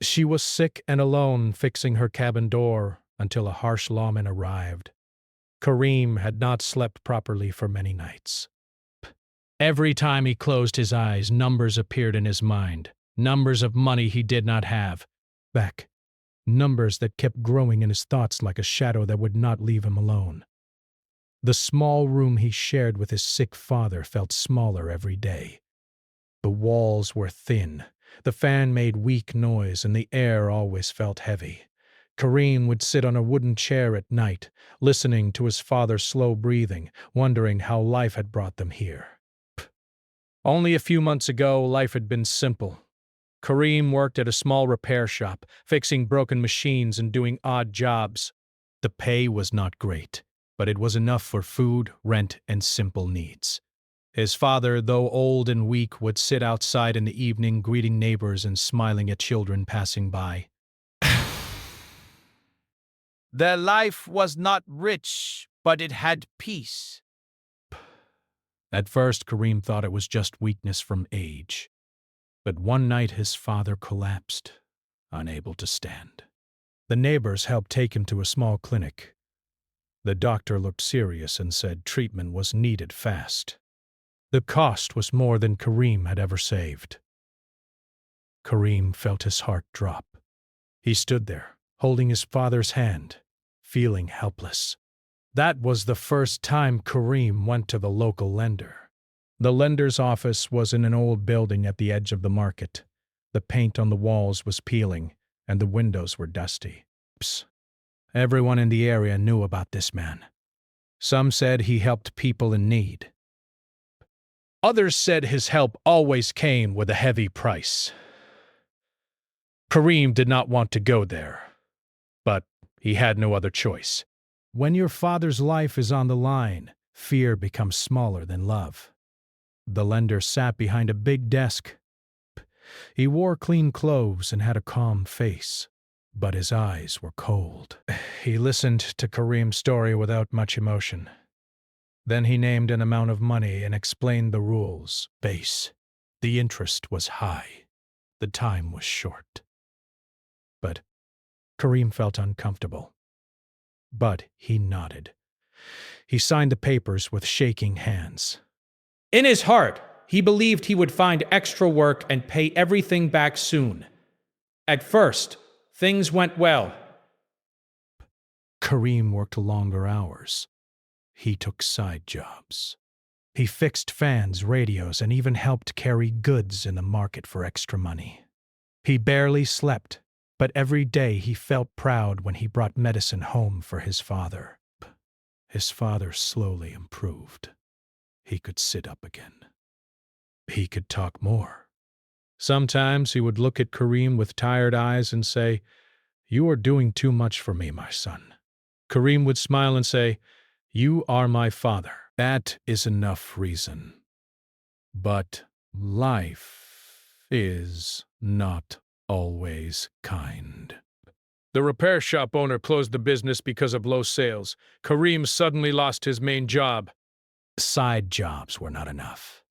She was sick and alone, fixing her cabin door until a harsh lawman arrived. Kareem had not slept properly for many nights. Every time he closed his eyes, numbers appeared in his mind, numbers of money he did not have. Back, numbers that kept growing in his thoughts like a shadow that would not leave him alone. The small room he shared with his sick father felt smaller every day. The walls were thin, the fan made weak noise, and the air always felt heavy. Kareem would sit on a wooden chair at night, listening to his father's slow breathing, wondering how life had brought them here. Only a few months ago, life had been simple. Kareem worked at a small repair shop, fixing broken machines and doing odd jobs. The pay was not great, but it was enough for food, rent, and simple needs. His father, though old and weak, would sit outside in the evening, greeting neighbors and smiling at children passing by. Their life was not rich, but it had peace. At first, Kareem thought it was just weakness from age. But one night his father collapsed, unable to stand. The neighbors helped take him to a small clinic. The doctor looked serious and said treatment was needed fast. The cost was more than Kareem had ever saved. Kareem felt his heart drop. He stood there, holding his father's hand, feeling helpless. That was the first time Kareem went to the local lender. The lender's office was in an old building at the edge of the market. The paint on the walls was peeling, and the windows were dusty. Everyone in the area knew about this man. Some said he helped people in need. Others said his help always came with a heavy price. Kareem did not want to go there, but he had no other choice. When your father's life is on the line, fear becomes smaller than love. The lender sat behind a big desk. He wore clean clothes and had a calm face, but his eyes were cold. He listened to Kareem's story without much emotion. Then he named an amount of money and explained the rules. Base. The interest was high. The time was short. But Kareem felt uncomfortable. But he nodded. He signed the papers with shaking hands. In his heart, he believed he would find extra work and pay everything back soon. At first, things went well. Kareem worked longer hours. He took side jobs. He fixed fans, radios, and even helped carry goods in the market for extra money. He barely slept, but every day he felt proud when he brought medicine home for his father. His father slowly improved. He could sit up again. He could talk more. Sometimes he would look at Kareem with tired eyes and say, "You are doing too much for me, my son." Kareem would smile and say, "You are my father. That is enough reason." But life is not always kind. The repair shop owner closed the business because of low sales. Kareem suddenly lost his main job. Side jobs were not enough.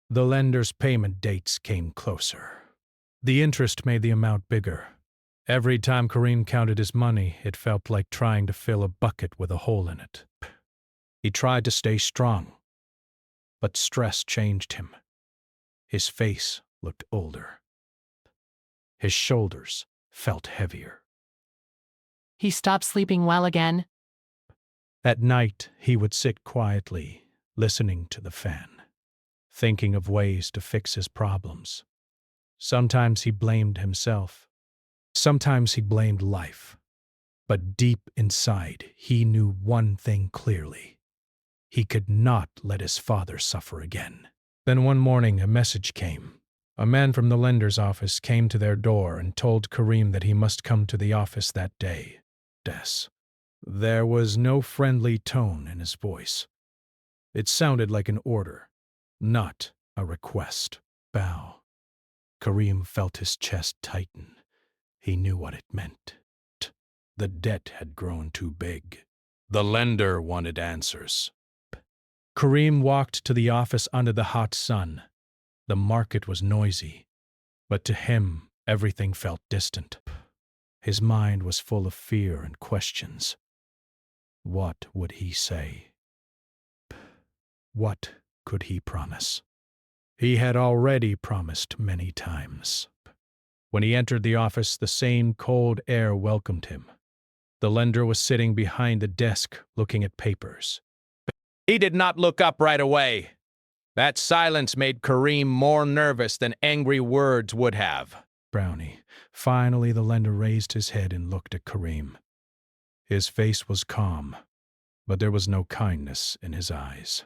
The lender's payment dates came closer. The interest made the amount bigger. Every time Kareem counted his money, it felt like trying to fill a bucket with a hole in it. He tried to stay strong, but stress changed him. His face looked older. His shoulders felt heavier. He stopped sleeping well again. At night, he would sit quietly, listening to the fan, thinking of ways to fix his problems. Sometimes he blamed himself. Sometimes he blamed life. But deep inside, he knew one thing clearly. He could not let his father suffer again. Then one morning, a message came. A man from the lender's office came to their door and told Kareem that he must come to the office that day. There was no friendly tone in his voice. It sounded like an order, not a request. Bow. Kareem felt his chest tighten. He knew what it meant. The debt had grown too big. The lender wanted answers. Kareem walked to the office under the hot sun. The market was noisy, but to him, Everything felt distant. His mind was full of fear and questions. What would he say? What could he promise? He had already promised many times. When he entered the office, the same cold air welcomed him. The lender was sitting behind the desk, looking at papers. He did not look up right away. That silence made Kareem more nervous than angry words would have. Brownie. Finally, the lender raised his head and looked at Kareem. His face was calm, but there was no kindness in his eyes.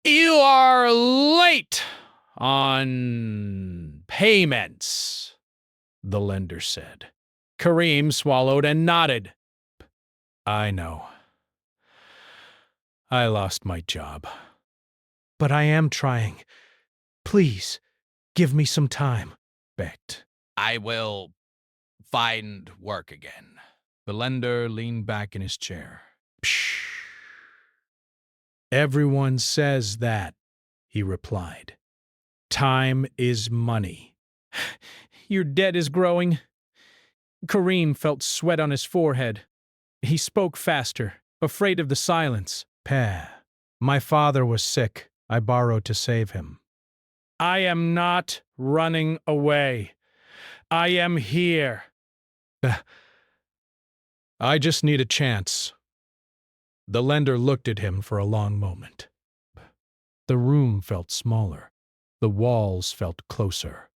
You are late on payments, the lender said. Kareem swallowed and nodded. I know. I lost my job. But I am trying. Please, give me some time, begged. I will find work again. The lender leaned back in his chair. Psh. Everyone says that, he replied. Time is money. Your debt is growing. Kareem felt sweat on his forehead. He spoke faster, afraid of the silence. My father was sick. I borrowed to save him. I am not running away. I am here. I just need a chance. The lender looked at him for a long moment. The room felt smaller. The walls felt closer.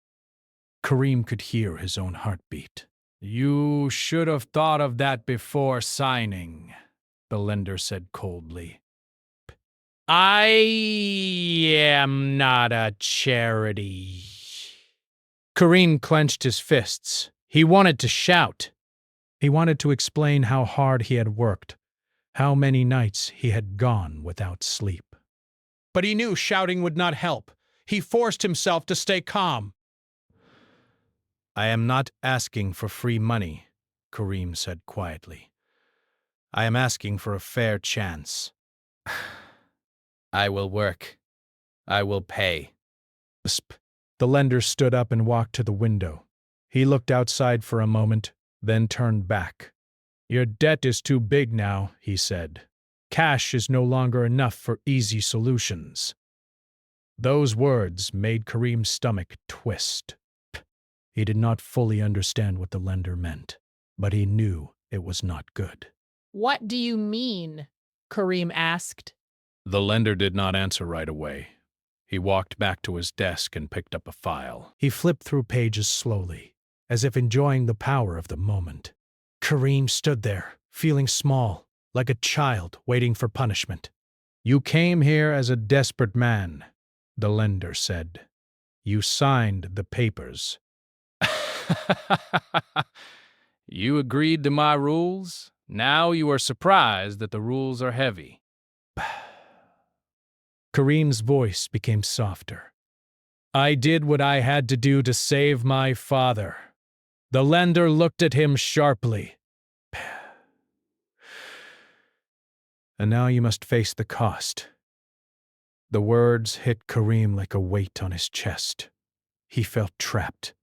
Kareem could hear his own heartbeat. You should have thought of that before signing, the lender said coldly. I am not a charity. Kareem clenched his fists. He wanted to shout. He wanted to explain how hard he had worked, how many nights he had gone without sleep. But he knew shouting would not help. He forced himself to stay calm. I am not asking for free money, Kareem said quietly. I am asking for a fair chance. I will work. I will pay. The lender stood up and walked to the window. He looked outside for a moment, then turned back. Your debt is too big now, he said. Cash is no longer enough for easy solutions. Those words made Kareem's stomach twist. He did not fully understand what the lender meant, but he knew it was not good. What do you mean? Kareem asked. The lender did not answer right away. He walked back to his desk and picked up a file. He flipped through pages slowly, as if enjoying the power of the moment. Kareem stood there, feeling small, like a child waiting for punishment. You came here as a desperate man, the lender said. You signed the papers. You agreed to my rules. Now you are surprised that the rules are heavy. Kareem's voice became softer. I did what I had to do to save my father. The lender looked at him sharply. And now you must face the cost. The words hit Kareem like a weight on his chest. He felt trapped.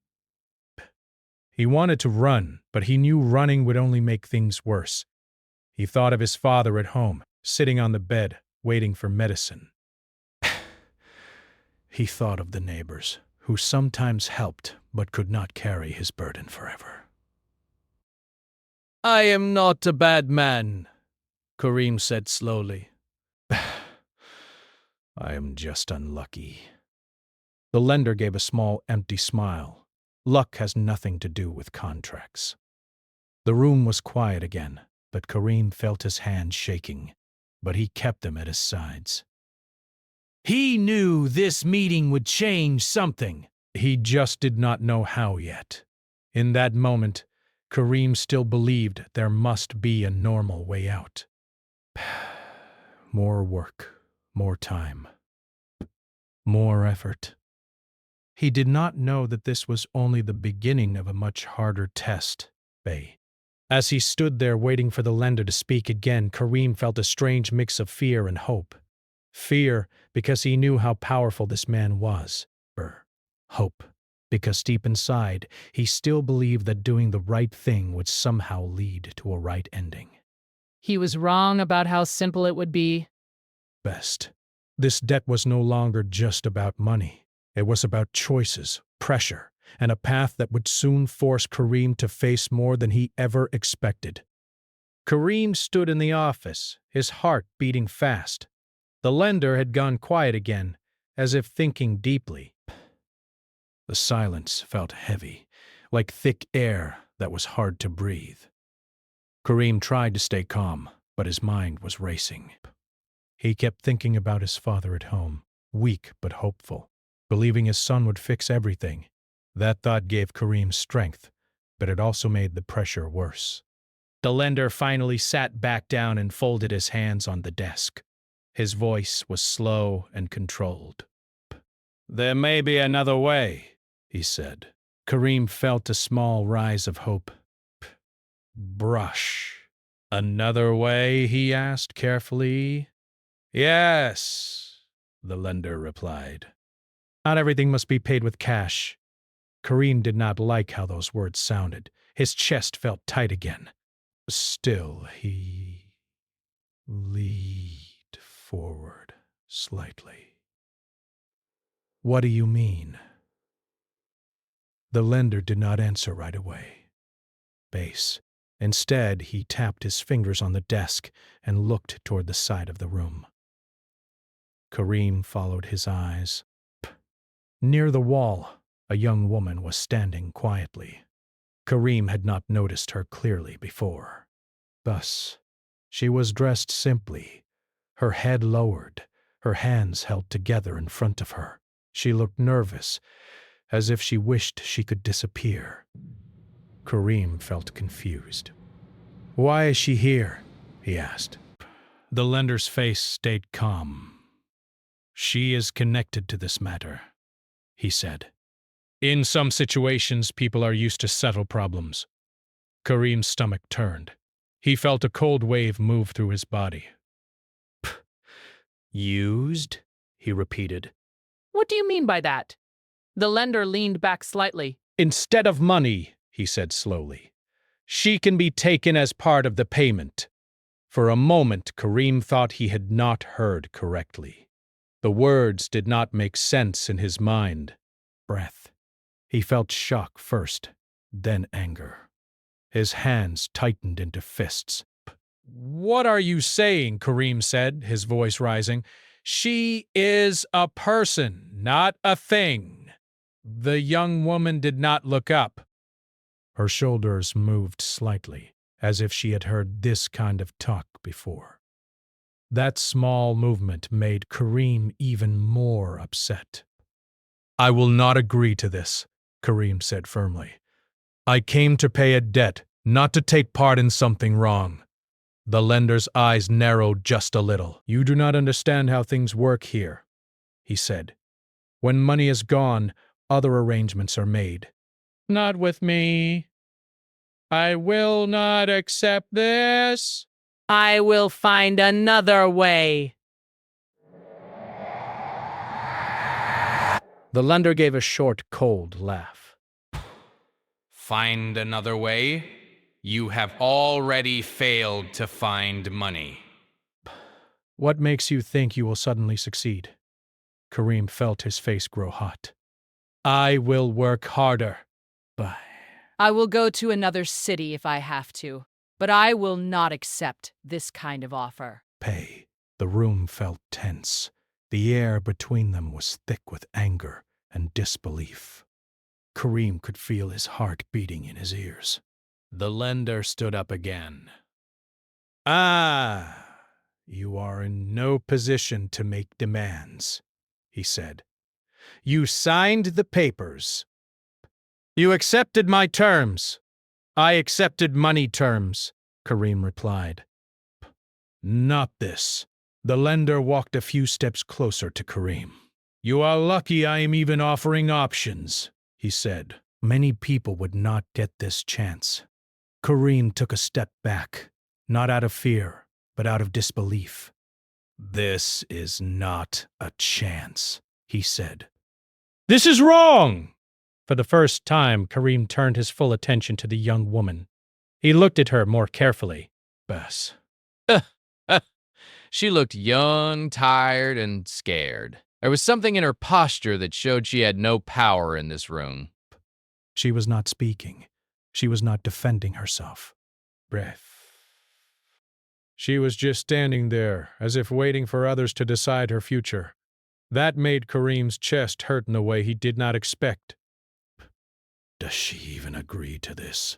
He wanted to run, but he knew running would only make things worse. He thought of his father at home, sitting on the bed, waiting for medicine. He thought of the neighbors, who sometimes helped but could not carry his burden forever. I am not a bad man, Kareem said slowly. I am just unlucky. The lender gave a small, empty smile. Luck has nothing to do with contracts. The room was quiet again, but Kareem felt his hands shaking, but he kept them at his sides. He knew this meeting would change something. He just did not know how yet. In that moment, Kareem still believed there must be a normal way out. More work, more time, more effort. He did not know that this was only the beginning of a much harder test, As he stood there waiting for the lender to speak again, Kareem felt a strange mix of fear and hope. Fear because he knew how powerful this man was. Hope because deep inside, he still believed that doing the right thing would somehow lead to a right ending. He was wrong about how simple it would be. Best. This debt was no longer just about money. It was about choices, pressure, and a path that would soon force Kareem to face more than he ever expected. Kareem stood in the office, his heart beating fast. The lender had gone quiet again, as if thinking deeply. The silence felt heavy, like thick air that was hard to breathe. Kareem tried to stay calm, but his mind was racing. He kept thinking about his father at home, weak but hopeful, believing his son would fix everything. That thought gave Kareem strength, but it also made the pressure worse. The lender finally sat back down and folded his hands on the desk. His voice was slow and controlled. "There may be another way," he said. Kareem felt a small rise of hope. Brush. "Another way?" he asked carefully. "Yes," the lender replied. "Not everything must be paid with cash." Kareem did not like how those words sounded. His chest felt tight again. Still, he leaned forward slightly. "What do you mean?" The lender did not answer right away. Base. Instead, he tapped his fingers on the desk and looked toward the side of the room. Kareem followed his eyes. Near the wall, a young woman was standing quietly. Kareem had not noticed her clearly before. Thus, she was dressed simply, her head lowered, her hands held together in front of her. She looked nervous, as if she wished she could disappear. Kareem felt confused. "Why is she here?" he asked. The lender's face stayed calm. "She is connected to this matter," he said. "In some situations, people are used to settle problems." Kareem's stomach turned. He felt a cold wave move through his body. "Used?" he repeated. What do you mean by that? The lender leaned back slightly. "Instead of money," he said slowly, "she can be taken as part of the payment." For a moment, Kareem thought he had not heard correctly. The words did not make sense in his mind. Breath. He felt shock first, then anger. His hands tightened into fists. "What are you saying?" Kareem said, his voice rising. "She is a person, not a thing." The young woman did not look up. Her shoulders moved slightly, as if she had heard this kind of talk before. That small movement made Kareem even more upset. "I will not agree to this," Kareem said firmly. "I came to pay a debt, not to take part in something wrong." The lender's eyes narrowed just a little. "You do not understand how things work here," he said. "When money is gone, other arrangements are made." Not with me. I will not accept this. I will find another way. The lender gave a short, cold laugh. Find another way? You have already failed to find money. "What makes you think you will suddenly succeed?" Kareem felt his face grow hot. "I will work harder." But I will go to another city if I have to, but I will not accept this kind of offer. pay. The room felt tense. The air between them was thick with anger and disbelief. Kareem could feel his heart beating in his ears. The lender stood up again. "Ah, you are in no position to make demands," he said. "You signed the papers. You accepted my terms. I accepted money terms," Kareem replied. "Not this." The lender walked a few steps closer to Kareem. "You are lucky I am even offering options," he said. Many people would not get this chance. Kareem took a step back, not out of fear, but out of disbelief. "This is not a chance," he said. "This is wrong!" For the first time, Kareem turned his full attention to the young woman. He looked at her more carefully. Bess. She looked young, tired, and scared. There was something in her posture that showed she had no power in this room. She was not speaking. She was not defending herself. Breath. She was just standing there, as if waiting for others to decide her future. That made Kareem's chest hurt in a way he did not expect. Does she even agree to this?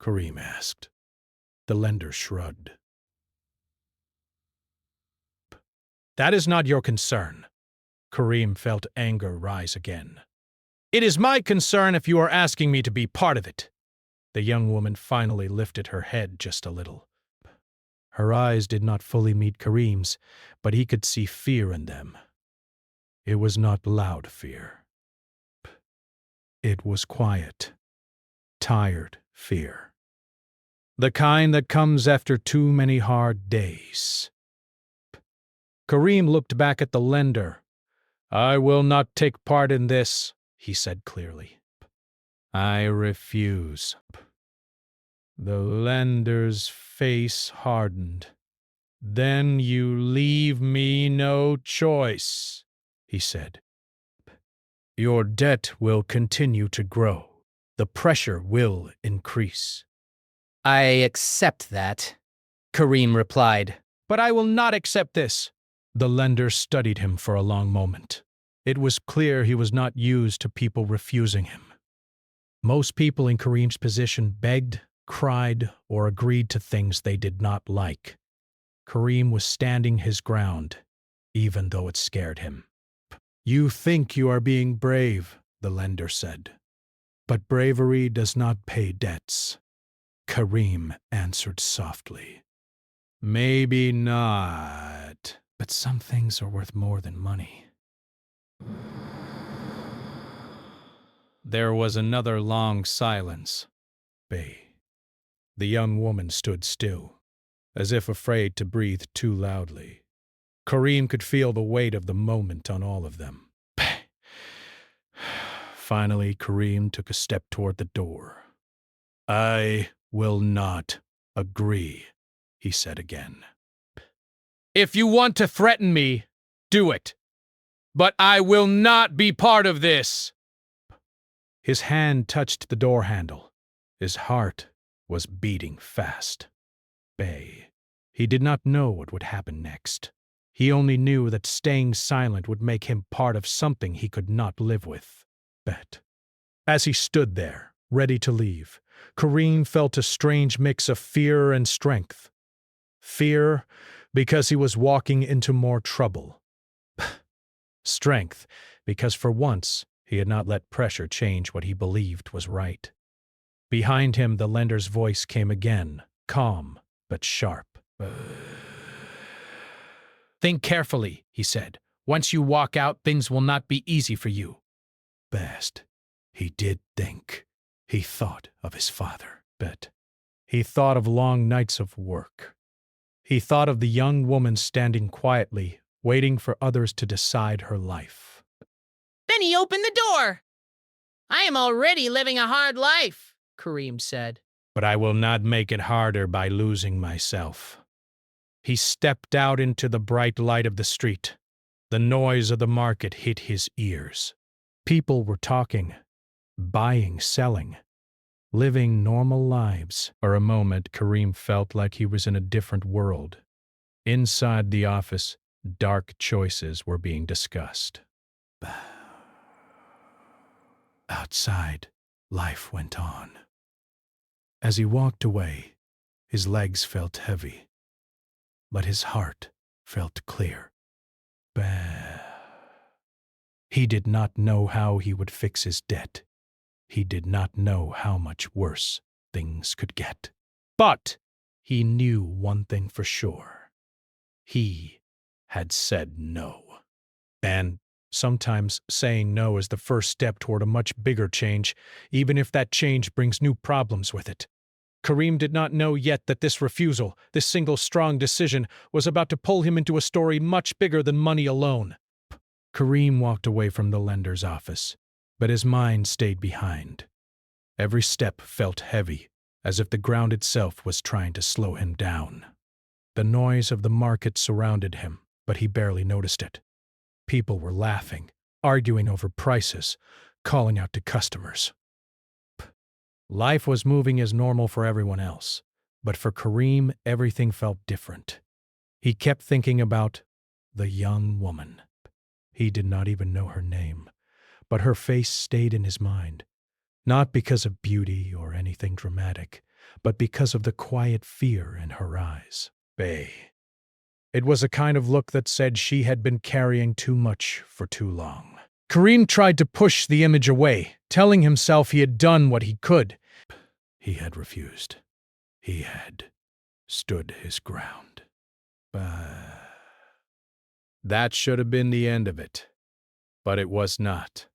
Kareem asked. The lender shrugged. That is not your concern. Kareem felt anger rise again. It is my concern if you are asking me to be part of it. The young woman finally lifted her head just a little. Her eyes did not fully meet Kareem's, but he could see fear in them. It was not loud fear. It was quiet, tired fear. The kind that comes after too many hard days. Kareem looked back at the lender. I will not take part in this, he said clearly. I refuse. The lender's face hardened. Then you leave me no choice, he said. Your debt will continue to grow. The pressure will increase. I accept that, Kareem replied. But I will not accept this. The lender studied him for a long moment. It was clear he was not used to people refusing him. Most people in Kareem's position begged, cried, or agreed to things they did not like. Kareem was standing his ground, even though it scared him. You think you are being brave, the lender said. But bravery does not pay debts. Kareem answered softly. Maybe not. But some things are worth more than money. There was another long silence. The young woman stood still, as if afraid to breathe too loudly. Kareem could feel the weight of the moment on all of them. Finally, Kareem took a step toward the door. I will not agree, he said again. If you want to threaten me, do it. But I will not be part of this. His hand touched the door handle. His heart was beating fast. He did not know what would happen next. He only knew that staying silent would make him part of something he could not live with. As he stood there, ready to leave, Kareem felt a strange mix of fear and strength. Fear, because he was walking into more trouble. Strength, because for once he had not let pressure change what he believed was right. Behind him, the lender's voice came again, calm but sharp. Think carefully, he said. Once you walk out, things will not be easy for you. Best. He did think. He thought of his father. He thought of long nights of work. He thought of the young woman standing quietly, waiting for others to decide her life. Then he opened the door. I am already living a hard life, Kareem said. But I will not make it harder by losing myself. He stepped out into the bright light of the street. The noise of the market hit his ears. People were talking, buying, selling, living normal lives. For a moment, Kareem felt like he was in a different world. Inside the office, dark choices were being discussed. Outside, life went on. As he walked away, his legs felt heavy, but his heart felt clear. He did not know how he would fix his debt. He did not know how much worse things could get. But he knew one thing for sure. He had said no. And sometimes saying no is the first step toward a much bigger change, even if that change brings new problems with it. Kareem did not know yet that this refusal, this single strong decision, was about to pull him into a story much bigger than money alone. Kareem walked away from the lender's office. but his mind stayed behind. Every step felt heavy, as if the ground itself was trying to slow him down. The noise of the market surrounded him, but he barely noticed it. People were laughing, arguing over prices, calling out to customers. Life was moving as normal for everyone else, but for Kareem, everything felt different. He kept thinking about the young woman. He did not even know her name, but her face stayed in his mind, not because of beauty or anything dramatic, but because of the quiet fear in her eyes. Bay. It was a kind of look that said she had been carrying too much for too long. Kareem tried to push the image away, telling himself he had done what he could. He had refused. He had stood his ground. That should have been the end of it, but it was not.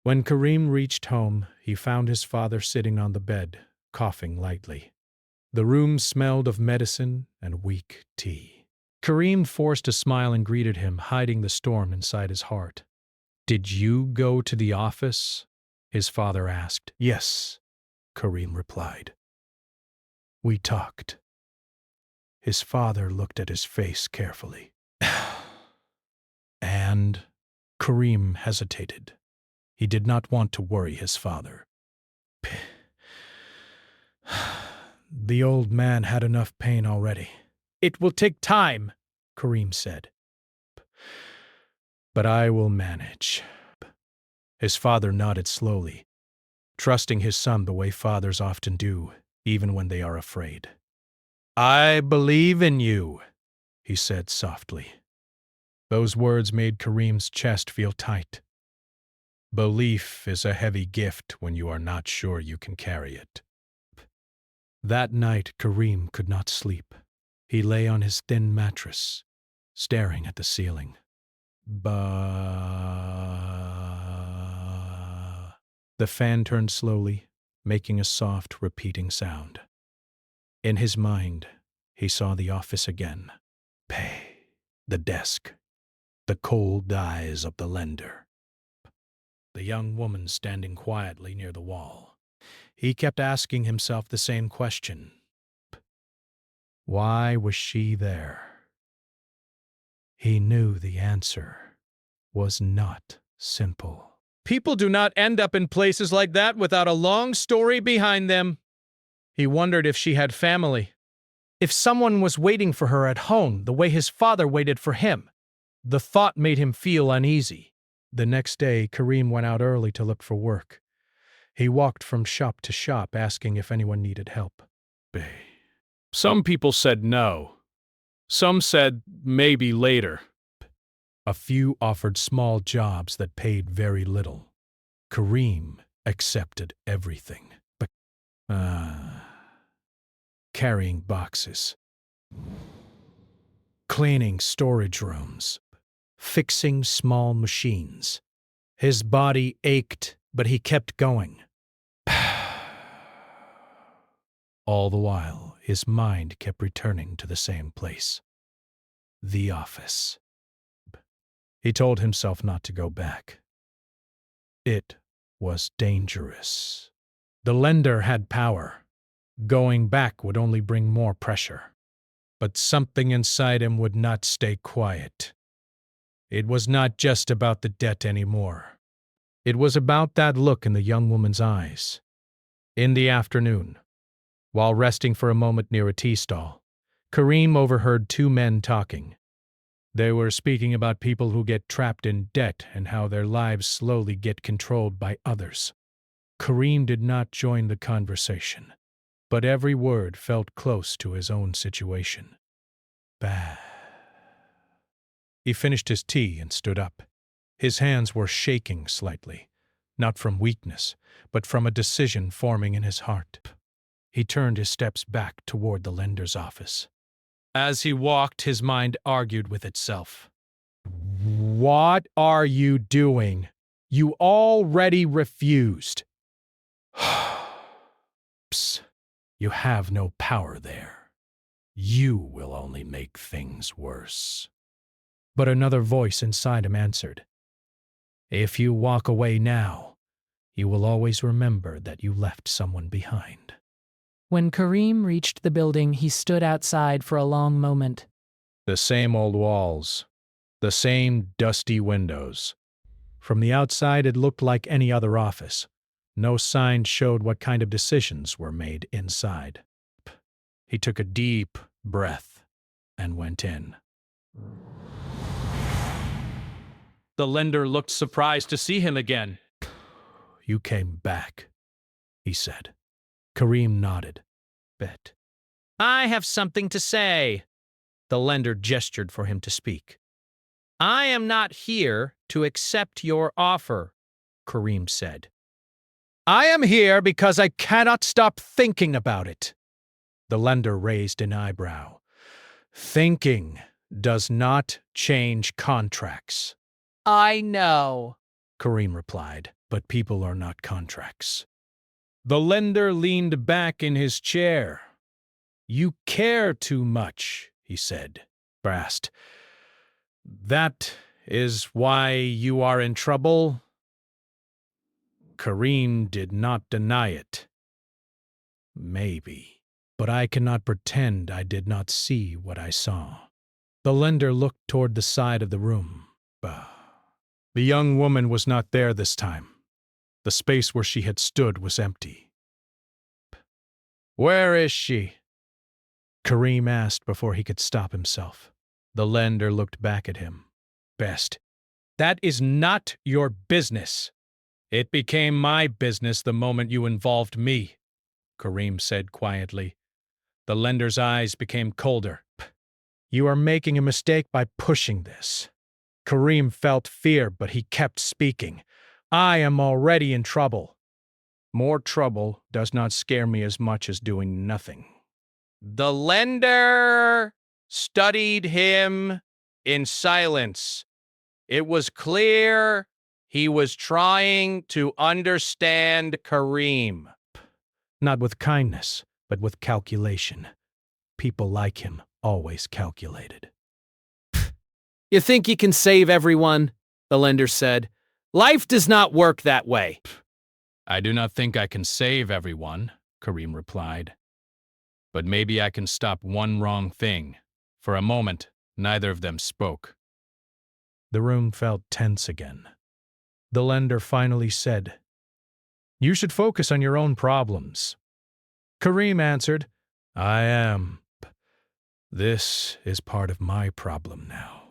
When Kareem reached home, he found his father sitting on the bed, coughing lightly. The room smelled of medicine and weak tea. Kareem forced a smile and greeted him, hiding the storm inside his heart. "Did you go to the office?" his father asked. "Yes," Kareem replied. "We talked." His father looked at his face carefully. And Kareem hesitated. He did not want to worry his father. The old man had enough pain already. "It will take time," Kareem said. "But I will manage." His father nodded slowly, trusting his son the way fathers often do, even when they are afraid. "I believe in you," he said softly. Those words made Kareem's chest feel tight. Belief is a heavy gift when you are not sure you can carry it. That night, Kareem could not sleep. He lay on his thin mattress, staring at the ceiling. Ba. The fan turned slowly, making a soft, repeating sound. In his mind, he saw the office again. Pay. The desk. The cold eyes of the lender. The young woman standing quietly near the wall. He kept asking himself the same question. Why was she there? He knew the answer was not simple. People do not end up in places like that without a long story behind them. He wondered if she had family. If someone was waiting for her at home the way his father waited for him. The thought made him feel uneasy. The next day, Kareem went out early to look for work. He walked from shop to shop asking if anyone needed help. Some people said no. Some said maybe later. A few offered small jobs that paid very little. Kareem accepted everything. But, carrying boxes, cleaning storage rooms, fixing small machines. His body ached, but he kept going. All the while, his mind kept returning to the same place. The office. He told himself not to go back. It was dangerous. The lender had power. Going back would only bring more pressure. But something inside him would not stay quiet. It was not just about the debt anymore. It was about that look in the young woman's eyes. In the afternoon, while resting for a moment near a tea stall, Kareem overheard two men talking. They were speaking about people who get trapped in debt and how their lives slowly get controlled by others. Kareem did not join the conversation, but every word felt close to his own situation. Bah. He finished his tea and stood up. His hands were shaking slightly, not from weakness, but from a decision forming in his heart. He turned his steps back toward the lender's office. As he walked, his mind argued with itself. What are you doing? You already refused. Psst. You have no power there. You will only make things worse. But another voice inside him answered. If you walk away now, You will always remember that you left someone behind. When Kareem reached the building, he stood outside for a long moment. The same old walls, the same dusty windows. From the outside, it looked like any other office. No sign showed what kind of decisions were made inside. He took a deep breath and went in. The lender looked surprised to see him again. You came back, he said. Kareem nodded. Bet. I have something to say. The lender gestured for him to speak. I am not here to accept your offer, Kareem said. I am here because I cannot stop thinking about it. The lender raised an eyebrow. Thinking does not change contracts. I know, Kareem replied, but people are not contracts. The lender leaned back in his chair. You care too much, he said, brassed. That is why you are in trouble? Kareem did not deny it. Maybe, but I cannot pretend I did not see what I saw. The lender looked toward the side of the room. The young woman was not there this time. The space where she had stood was empty. Where is she? Kareem asked before he could stop himself. The lender looked back at him. Best. That is not your business. It became my business the moment you involved me, Kareem said quietly. The lender's eyes became colder. You are making a mistake by pushing this. Kareem felt fear, but he kept speaking. I am already in trouble. More trouble does not scare me as much as doing nothing. The lender studied him in silence. It was clear he was trying to understand Kareem. Not with kindness, but with calculation. People like him always calculated. You think you can save everyone? The lender said. Life does not work that way. I do not think I can save everyone, Kareem replied. But maybe I can stop one wrong thing. For a moment, neither of them spoke. The room felt tense again. The lender finally said, You should focus on your own problems. Kareem answered, I am. This is part of my problem now.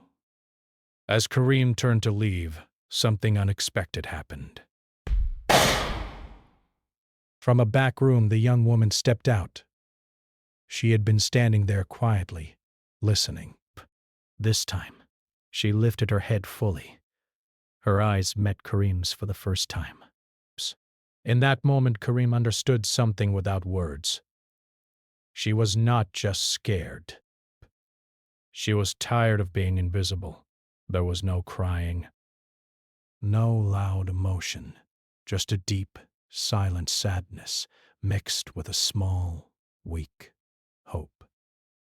As Kareem turned to leave, something unexpected happened. From a back room, the young woman stepped out. She had been standing there quietly, listening. This time, she lifted her head fully. Her eyes met Kareem's for the first time. In that moment, Kareem understood something without words. She was not just scared. She was tired of being invisible. There was no crying, no loud emotion, just a deep, silent sadness mixed with a small, weak hope.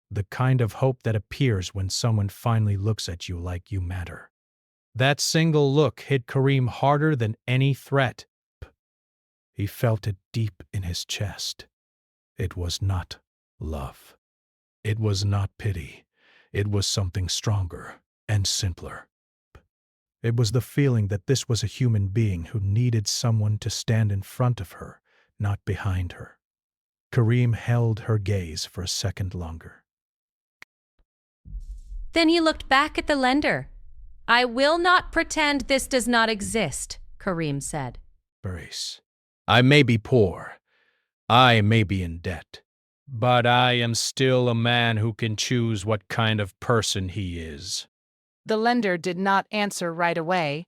The kind of hope that appears when someone finally looks at you like you matter. That single look hit Kareem harder than any threat. He felt it deep in his chest. It was not love. It was not pity. It was something stronger and simpler. It was the feeling that this was a human being who needed someone to stand in front of her, not behind her. Kareem held her gaze for a second longer. Then he looked back at the lender. I will not pretend this does not exist, Kareem said. Brace. I may be poor. I may be in debt. But I am still a man who can choose what kind of person he is. The lender did not answer right away.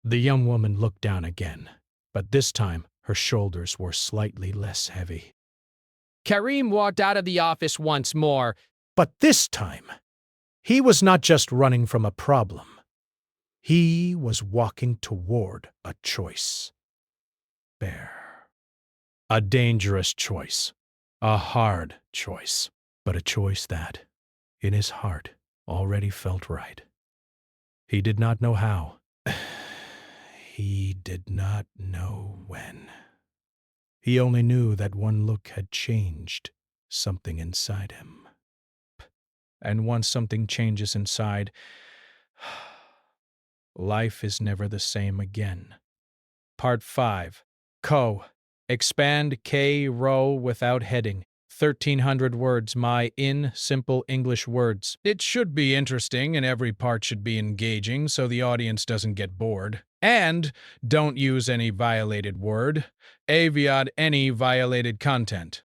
The young woman looked down again, but this time her shoulders were slightly less heavy. Kareem walked out of the office once more. But this time, he was not just running from a problem. He was walking toward a choice. A dangerous choice. A hard choice. But a choice that, in his heart, already felt right. He did not know how. He did not know when. He only knew that one look had changed something inside him. And once something changes inside, life is never the same again. Part 5. Expand K row without heading. 1,300 words, my in simple English words. It should be interesting and every part should be engaging so the audience doesn't get bored. And don't use any violated word. Aviad any violated content.